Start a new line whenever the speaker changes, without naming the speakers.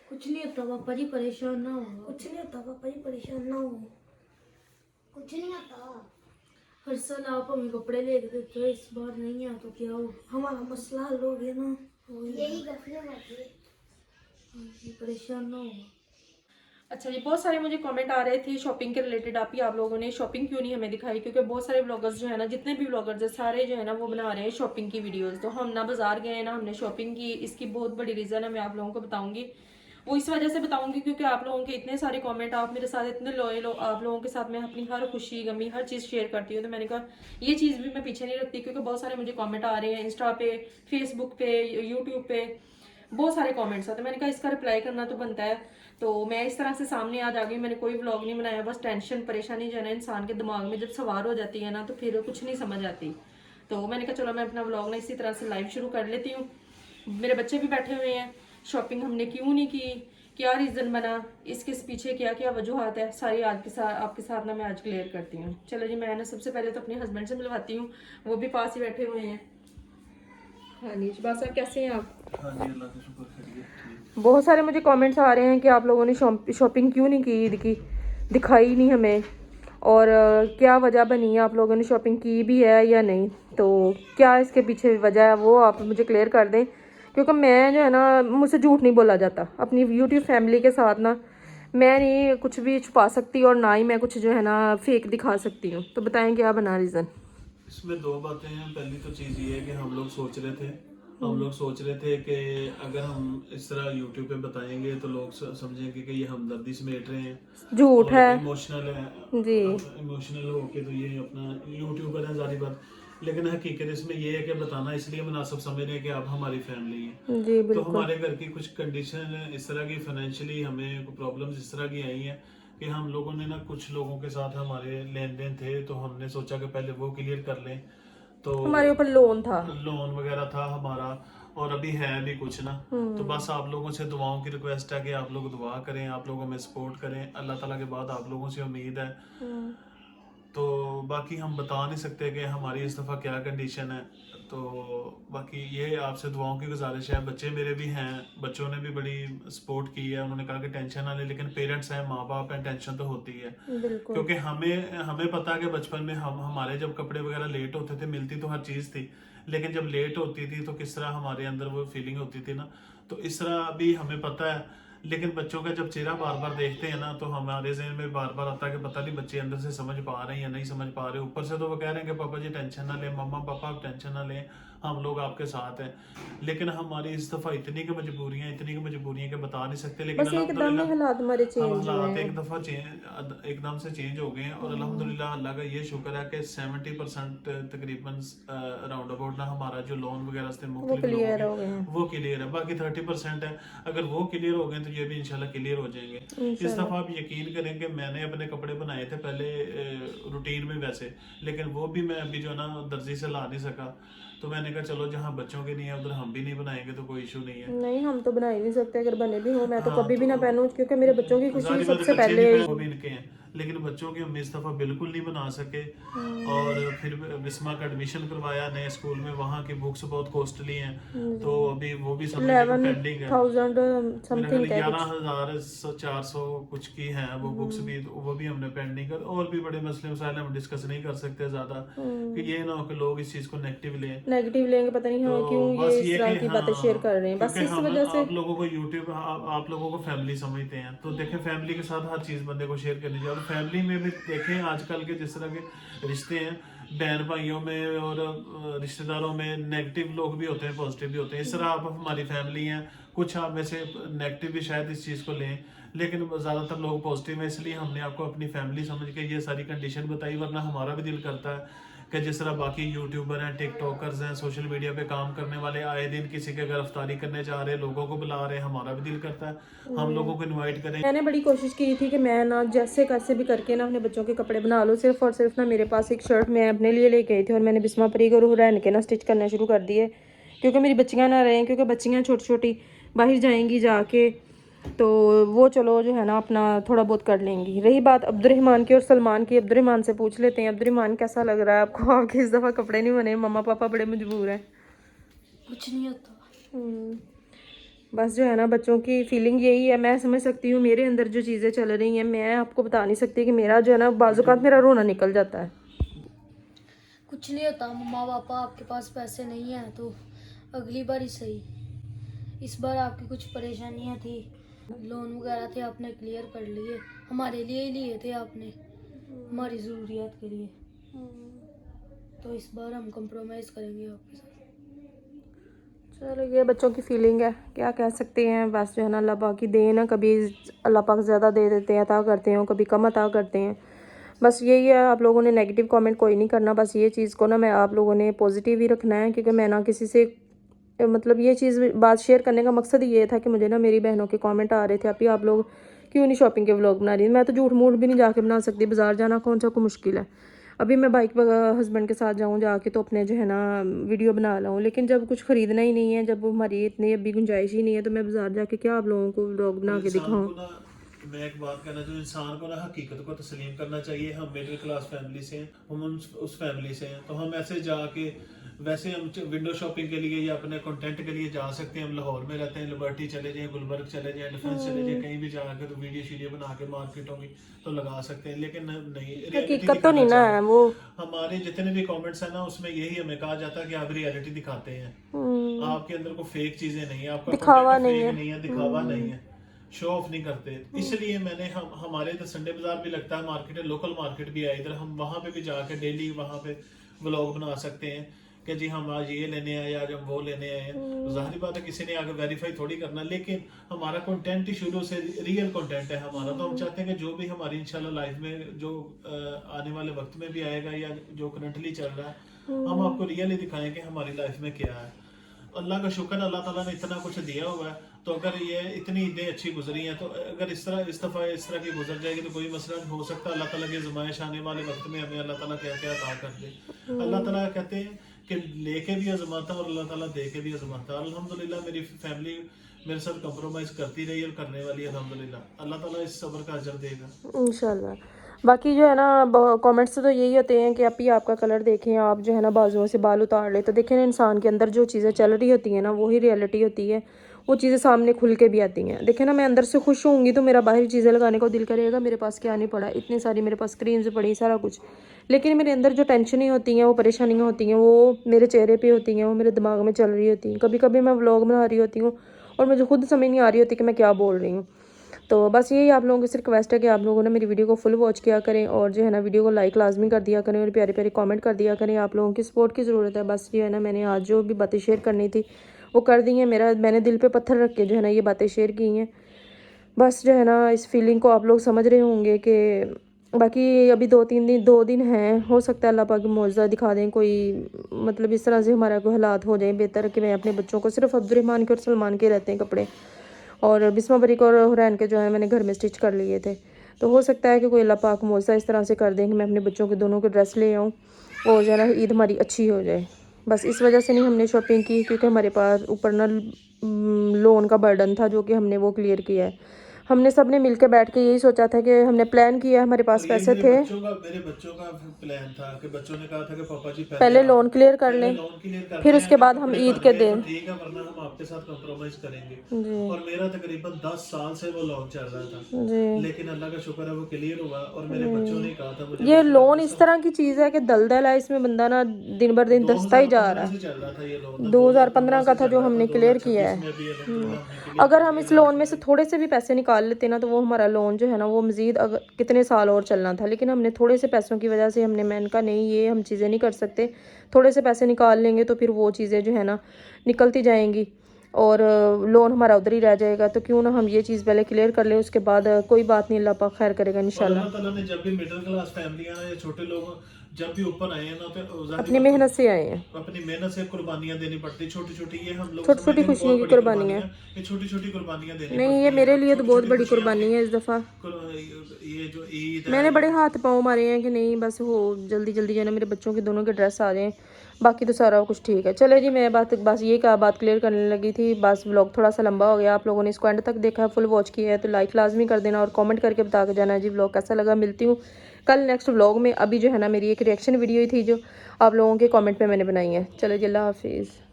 कुछ नहीं होता पापा जी, परेशान ना हो।
कुछ नहीं होता पापा जी, परेशान ना हो। कुछ नहीं होता।
हर साल आप हमें कपड़े ले देते हो, इस बार नहीं आ तो क्या हो?
हमारा मसला हल हो गया ना, यही गफले में थे।
परेशान ना हो।
अच्छा जी, बहुत सारे मुझे कमेंट आ रहे थे शॉपिंग के रिलेटेड, आप लोगों ने शॉपिंग क्यों नहीं हमें दिखाई, क्योंकि बहुत सारे ब्लॉगर्स जो है ना, जितने भी ब्लॉगर्स है सारे जो है ना वो बना रहे हैं शॉपिंग की वीडियोस। तो हम ना बाजार गए ना हमने शॉपिंग की, इसकी बहुत बड़ी रीज़न है, मैं आप लोगों को बताऊंगी। वो इस वजह से बताऊंगी क्योंकि आप लोगों के इतने सारे कमेंट, आप मेरे साथ इतने लॉयल हो, आप लोगों के साथ मैं अपनी हर खुशी गमी हर चीज़ शेयर करती हूँ। तो मैंने कहा ये चीज़ भी मैं पीछे नहीं रखती, क्योंकि बहुत सारे मुझे कमेंट आ रहे हैं इंस्टा पे, फेसबुक पे, यूट्यूब पे, बहुत सारे कमेंट्स आते। मैंने कहा इसका रिप्लाई करना तो बनता है। तो मैं इस तरह से सामने आज आ गई, मैंने कोई व्लॉग नहीं बनाया, बस टेंशन परेशानी जो है ना इंसान के दिमाग में जब सवार हो जाती है ना तो फिर कुछ नहीं समझ आती। तो मैंने कहा चलो मैं अपना व्लॉग ना इसी तरह से लाइव शुरू कर लेती हूँ। मेरे बच्चे भी बैठे हुए हैं, शॉपिंग हमने क्यों नहीं की, क्या रीज़न बना, इसके पीछे क्या क्या वजूहत है, सारी आज के साथ आपके साथ ना मैं आज क्लियर करती हूँ। चलो जी, मैं ना सबसे पहले तो अपने हस्बैंड से मिलवाती हूँ, वो भी पास ही बैठे हुए हैं। हाँ जी शबाज साहब, कैसे हैं आप?
हाँ जी, अल्लाह का शुक्र, खैरियत ठीक।
बहुत सारे मुझे कमेंट्स आ रहे हैं कि आप लोगों ने शॉपिंग क्यों नहीं की, ईद की दिखाई नहीं हमें, और क्या वजह बनी है, आप लोगों ने शॉपिंग की भी है या नहीं, तो क्या इसके पीछे वजह है वो आप मुझे क्लियर कर दें। क्योंकि मैं जो है ना, मुझसे झूठ नहीं बोला जाता अपनी यूट्यूब फैमिली के साथ ना, मैं नहीं कुछ भी छुपा सकती और ना ही मैं कुछ जो है ना फेक दिखा सकती हूँ। तो बताएं क्या बना रीज़न।
इसमें दो बातें हैं। पहली तो चीज़ ये है कि हम लोग सोच रहे थे कि अगर हम इस तरह यूट्यूब पे बताएंगे तो लोग समझेंगे कि ये हमदर्दी समेट रहे हैं
झूठ
और
है
इमोशनल है।
जी।
इमोशनल होके तो ये अपना यूट्यूबर है, सारी बात। लेकिन हकीकत इसमें ये है कि बताना इसलिए मुनासिब समझ रहे हैं कि आप हमारी फैमिली हैं।
जी
तो
बिल्कुल।
हमारे घर की कुछ कंडीशन इस तरह की, फाइनेंशियली हमें प्रॉब्लम्स इस तरह की आई हैं कि हम लोगों ने ना, कुछ लोगों के साथ हमारे लेन देन थे, तो हमने सोचा कि पहले वो क्लियर कर लें। तो
हमारे ऊपर लोन था।
लोन वगैरह था हमारा, और अभी है भी कुछ ना। तो बस आप लोगों से दुआओं की रिक्वेस्ट है कि आप लोग दुआ करें, आप लोग हमें सपोर्ट करें, अल्लाह ताला के बाद आप लोगों से उम्मीद है। तो बाकी हम बता नहीं सकते कि हमारी इस दफ़ा क्या कंडीशन है। तो बाकी ये आपसे दुआओं की गुजारिश है। बच्चे मेरे भी हैं, बच्चों ने भी बड़ी सपोर्ट की है, उन्होंने कहा कि टेंशन ना ले, लेकिन पेरेंट्स हैं, माँ बाप हैं, टेंशन तो होती है।
बिल्कुल।
क्योंकि हमें हमें पता है कि बचपन में हमारे जब कपड़े वगैरह लेट होते थे, मिलती तो हर चीज़ थी, लेकिन जब लेट होती थी तो किस तरह हमारे अंदर वो फीलिंग होती थी ना, तो इस तरह भी हमें पता है। लेकिन बच्चों का जब चेहरा बार बार देखते हैं ना, तो हमारे जहन में बार बार आता है कि पता नहीं बच्चे अंदर से समझ पा रहे हैं या नहीं समझ पा रहे। ऊपर से तो वो कह रहे हैं कि पापा जी टेंशन ना लें, मम्मा पापा आप टेंशन ना लें, हम लोग आपके साथ हैं। लेकिन हमारी इस दफ़ा इतनी की मजबूरियाँ कि बता नहीं सकते। लेकिन
बस एकदम में
अल्हम्दुलिल्लाह
हालात हमारे
हम
चेंज हुए
हालात
हैं।
एक दफ़ा एकदम से चेंज हो गए हैं, और अल्हम्दुलिल्लाह अल्लाह का ये शुक्र है कि 70% तकरीबन राउंड अबाउट ना हमारा जो लोन वगैरह से
वो
मुख्तलिफ लोगों
क्लियर
के
हो गए हैं
वो क्लियर है। बाकी 30% है, अगर वो क्लियर हो गए तो ये भी इंशाल्लाह क्लियर हो जाएंगे। इस
इंशाल्लाह।
दफ़ा आप यकीन करें कि मैंने अपने कपड़े बनाए थे पहले रूटीन में वैसे, लेकिन वो भी मैं अभी जो है ना दर्जी से ला नहीं सका। तो मैंने कहा चलो जहाँ बच्चों के नहीं है उधर हम भी नहीं बनाएंगे तो कोई इशू नहीं है।
नहीं हम तो बना ही नहीं सकते, अगर बने भी हो मैं तो
हाँ
कभी भी ना पहनूं, क्योंकि मेरे बच्चों की खुशी
जारी बात है,
सबसे
बच्चे नहीं
पहले।
पहन, वो भी इनके हैं, लेकिन बच्चों के हम इस दफ़ा बिल्कुल नहीं बना सके। और फिर बिस्मा का एडमिशन करवाया नए स्कूल में, वहाँ की बुक्स बहुत कॉस्टली हैं, तो अभी वो भी समझ लें कि पेंडिंग है।
11,000
मेरे ख्याल
समथिंग है कुछ।
11,400 कुछ की है वो बुक्स भी, तो वो भी हमने पेंडिंग कर। और भी बड़े मसले मसाइल हम डिस्कस नहीं कर सकते ज़्यादा, कि ये ना हो कि लोग इस चीज़ को नेगेटिव लें।
नेगेटिव लेंगे, पता नहीं
तो
हमें क्यों
बस
ये इस
ये
तरह
कि
की बातें शेयर
हाँ,
कर रहे हैं, बस
क्योंकि
इस
हम
वजह से।
आप लोगों को यूट्यूब, आप लोगों को फैमिली समझते हैं, तो देखें फैमिली के साथ हर चीज़ बंदे को शेयर करनी चाहिए। और फैमिली में भी देखें आजकल के जिस तरह के रिश्ते हैं बहन भाइयों में और रिश्तेदारों में, नेगेटिव लोग भी होते हैं, पॉजिटिव भी होते हैं। इस तरह आप हमारी फैमिली हैं, कुछ आप में से नेगेटिव भी शायद इस चीज़ को लें, लेकिन ज़्यादातर लोग पॉजिटिव हैं, इसलिए हमने आपको अपनी फैमिली समझ के ये सारी कंडीशन बताई। वरना हमारा भी दिल करता है कि जिस तरह बाकी यूट्यूबर हैं, टिकटॉकर्स हैं, सोशल मीडिया पे काम करने वाले आए दिन किसी के गिरफ्तारी करने जा रहे हैं, लोगों को बुला रहे हैं, हमारा भी दिल करता है हम लोगों को इनवाइट करें।
मैंने बड़ी कोशिश की थी कि मैं ना जैसे कैसे भी करके ना अपने बच्चों के कपड़े बना लूँ। सिर्फ और सिर्फ ना मेरे पास एक शर्ट मैं अपने लिए लेके आई थी, और मैंने बिस्मा परी को रहन के ना स्टिच करना शुरू कर दिए, क्योंकि मेरी बच्चियाँ ना रहें, क्योंकि बच्चियाँ छोटी छोटी बाहर जाएंगी जाके, तो वो चलो जो है ना अपना थोड़ा बहुत कर लेंगी। रही बात अब्दुर्रहमान की और सलमान की, अब्दुर्रहमान से पूछ लेते हैं। अब्दुर्रहमान कैसा लग रहा है आपको, आपके इस दफ़ा कपड़े नहीं बने, मम्मा पापा बड़े मजबूर हैं।
कुछ नहीं होता।
बस जो है ना बच्चों की फीलिंग यही है, मैं समझ सकती हूँ मेरे अंदर जो चीज़ें चल रही हैं, मैं आपको बता नहीं सकती कि मेरा जो है ना बाज़ात मेरा रोना निकल जाता है।
कुछ नहीं होता मम्मा पापा, आपके पास पैसे नहीं है तो अगली बार ही सही। इस बार आपकी कुछ परेशानियां थी, लोन वगैरह थे आपने क्लियर कर लिए, हमारे लिए ही लिए थे आपने, हमारी ज़रूरियात के लिए। तो इस बार हम कंप्रोमाइज़ करेंगे आपके साथ।
चलो ये बच्चों की फीलिंग है, क्या कह सकते हैं। बस जो है ना अल्लाह पाक की देन है, कभी अल्लाह पाक ज़्यादा दे देते हैं, अता करते हैं, कभी कम अता करते हैं। बस यही है, आप लोगों ने नेगेटिव कमेंट कोई नहीं करना। बस ये चीज़ को ना मैं आप लोगों ने पॉजिटिव ही रखना है, क्योंकि मैं ना किसी से मतलब ये चीज़ बात शेयर करने का मकसद ये था कि मुझे ना मेरी बहनों के कमेंट आ रहे थे, अभी आप लोग क्यों नहीं शॉपिंग के व्लॉग बना रही। मैं तो झूठ मूठ भी नहीं जाके बना सकती, बाज़ार जाना कौन सा को मुश्किल है। अभी मैं बाइक पर हस्बैंड के साथ जाऊँ जाके तो अपने जो है ना वीडियो बना लाऊँ, लेकिन जब कुछ ख़रीदना ही नहीं है, जब हमारी इतनी अभी गुंजाइश ही नहीं है, तो मैं बाज़ार जाके क्या आप लोगों को व्लॉग बना के दिखाऊँ।
मैं एक बात कहना चाहूँ, इंसान को ना हकीकत को तस्लीम करना चाहिए। हम मिडिल क्लास फैमिली से हैं, हम उस फैमिली से हैं, तो हम ऐसे जाके वैसे हम विंडो शॉपिंग के लिए या अपने कंटेंट के लिए जा सकते हैं। हम लाहौर में रहते हैं, लिबर्टी चले जाएं, गुलबर्ग चले जाएं, डिफेंस चले जाएं, कहीं भी जाकर तो वीडियो शीडियो बना के मार्केटों की तो लगा सकते हैं। लेकिन नहीं,
हकीकत तो नहीं ना है वो।
हमारे जितने भी कमेंट्स हैं ना, उसमें यही हमें कहा जाता है कि आप रियलिटी दिखाते हैं, आपके अंदर को फेक चीजें नहीं है, आपका
दिखावा
नहीं है, दिखावा नहीं है, शो ऑफ नहीं करते। इसलिए मैंने हमारे इधर संडे बाजार भी लगता है, मार्केट है, लोकल मार्केट भी है इधर, हम वहां पे भी जाके डेली वहां पे व्लॉग बना सकते हैं कि जी हम आज ये लेने आए, आज हम वो लेने आए हैं। जाहिर बात है किसी ने आगे वेरीफाई थोड़ी करना, लेकिन हमारा कंटेंट ही शुरू से रियल कंटेंट है हमारा। तो हम चाहते हैं कि जो भी हमारी इंशाल्लाह लाइफ में जो आने वाले वक्त में भी आएगा या जो करंटली चल रहा है, हम आपको रियली दिखाएं कि हमारी लाइफ में क्या है। अल्लाह का शुक्र, अल्लाह ताला ने इतना कुछ दिया हुआ है। तो अगर ये इतनी ईदें अच्छी गुजरी हैं, तो अगर इस दफ़ा इस तरह की गुजर जाएगी तो कोई मसला नहीं हो सकता। अल्लाह ताला की आज़माइश आने वाले वक्त में हमें अल्लाह ताला क्या क्या अता कर दे। अल्लाह ताला कहते हैं कि लेके भी आजमाता और अल्लाह ताला दे के भी आजमाता। अल्हम्दुलिल्लाह मेरी फैमिली मेरे साथ कंप्रोमाइज़ करती रही और करने वाली है अल्हम्दुलिल्लाह। अल्लाह ताला इस सब्र का अजर देगा
इंशाल्लाह। बाकी जो है ना कमेंट्स तो यही होते हैं कि आप ही आपका कलर देखें, आप जो है ना बाजुओं से बाल उतार ले, तो देखें ना इंसान के अंदर जो चीज़ें चल रही होती हैं ना वही रियलिटी होती है, वो चीज़ें सामने खुल के भी आती हैं। देखें ना मैं अंदर से खुश होंगी तो मेरा बाहरी चीज़ें लगाने को दिल करेगा, मेरे पास क्या नहीं पड़ा, इतनी सारी मेरे पास क्रीम्स पड़ी, सारा कुछ, लेकिन मेरे अंदर जो टेंशनें होती हैं, वो परेशानियाँ होती हैं, वो मेरे चेहरे पर होती हैं, वो मेरे दिमाग में चल रही होती हैं। कभी कभी मैं व्लॉग बना रही होती हूँ और मुझे खुद समझ नहीं आ रही होती कि मैं क्या बोल रही हूँ। तो बस यही आप लोगों की सिर्फ रिक्वेस्ट है कि आप लोगों ने मेरी वीडियो को फुल वॉच किया करें और जो है ना वीडियो को लाइक लाजमी कर दिया करें और प्यारे प्यारे कमेंट कर दिया करें। आप लोगों की सपोर्ट की ज़रूरत है। बस जो है ना मैंने आज जो भी बातें शेयर करनी थी वो कर दी हैं। मैंने दिल पे पत्थर रख के जो है ना ये बातें शेयर की हैं। बस जो है ना इस फीलिंग को आप लोग समझ रहे होंगे कि बाकी अभी 2 दिन हैं, हो सकता है अल्लाह पाक मौजज़ा दिखा दें, कोई मतलब इस तरह से हमारा कोई हालात हो जाए बेहतर कि मैं अपने बच्चों को सिर्फ अब्दुर्रहमान के और सलमान के रहते हैं कपड़े, और बिस्मा बरीक और हुरैन के जो है मैंने घर में स्टिच कर लिए थे। तो हो सकता है कि कोई अल्लाह पाक मौजज़ा इस तरह से कर दें कि मैं अपने बच्चों के दोनों के ड्रेस ले आऊँ और जो है ना ईद हमारी अच्छी हो जाए। बस इस वजह से नहीं हमने शॉपिंग की, क्योंकि हमारे पास ऊपर ना लोन का बर्डन था जो कि हमने वो क्लियर किया है। हमने सब ने मिलकर बैठ के यही सोचा था कि हमने प्लान किया, हमारे पास पैसे थे,
मेरे बच्चों का प्लान था कि बच्चों ने कहा था कि पापा जी
पहले लोन क्लियर कर लें, फिर उसके बाद हम ईद के दिन,
ठीक है, वरना हम आपके साथ कॉम्प्रोमाइज करेंगे। और मेरा तकरीबन 10 साल से वो लोन चल रहा था, लेकिन अल्लाह का शुक्र है वो क्लियर हुआ। और मेरे बच्चों ने कहा था मुझे
ये लोन इस तरह की चीज़ है कि दलदल है, इसमें बंदा ना दिन भर दिन दसता ही जा रहा है। 2015 का था जो हमने क्लियर किया है। अगर हम इस लोन में से थोड़े से भी पैसे निकाल लेते ना तो वो हमारा लोन जो है ना वो मज़ीद कितने साल और चलना था, लेकिन हमने थोड़े से पैसों की वजह से मैंने कहा नहीं ये हम चीज़ें नहीं कर सकते, थोड़े से पैसे निकाल लेंगे तो फिर वो चीज़ें जो है ना निकलती जाएंगी और लोन हमारा उधर ही रह जाएगा। तो क्यों ना हम ये चीज़ पहले क्लियर कर लें, उसके बाद कोई बात नहीं, अल्लाह पाक खैर करेगा इंशाल्लाह।
अल्लाह ताला ने जब भी मिडिल क्लास फैमिलियां या छोटे लोग जब भी ऊपर आए हैं ना, तो
अपनी मेहनत से आए हैं,
अपनी मेहनत से कुर्बानियां देनी पड़ती, छोटी छोटी, ये हम लोग
छोटी छोटी खुशियों की कुर्बानियाँ,
ये छोटी छोटी कुर्बानियां देनी
नहीं ये मेरे लिए तो बहुत बड़ी कुर्बानी है। इस दफ़ा
ये जो ईद
मैंने बड़े हाथ पाँव मारे हैं कि नहीं बस हो जल्दी जल्दी जो है ना मेरे बच्चों के दोनों के ड्रेस आ जाएं, बाकी तो सारा कुछ ठीक है। चले जी, मैं बस ये बात क्लियर करने लगी थी। बस व्लॉग थोड़ा सा लंबा हो गया, आप लोगों ने इसको एंड तक देखा है, फुल वॉच किया है तो लाइक लाजमी कर देना और कमेंट करके बता के जाना जी व्लॉग कैसा लगा। मिलती हूँ कल नेक्स्ट व्लॉग में। अभी जो है ना मेरी एक रिएक्शन वीडियो ही थी जो आप लोगों के कमेंट पे मैंने बनाई है। चलो जी, अल्लाह हाफिज़।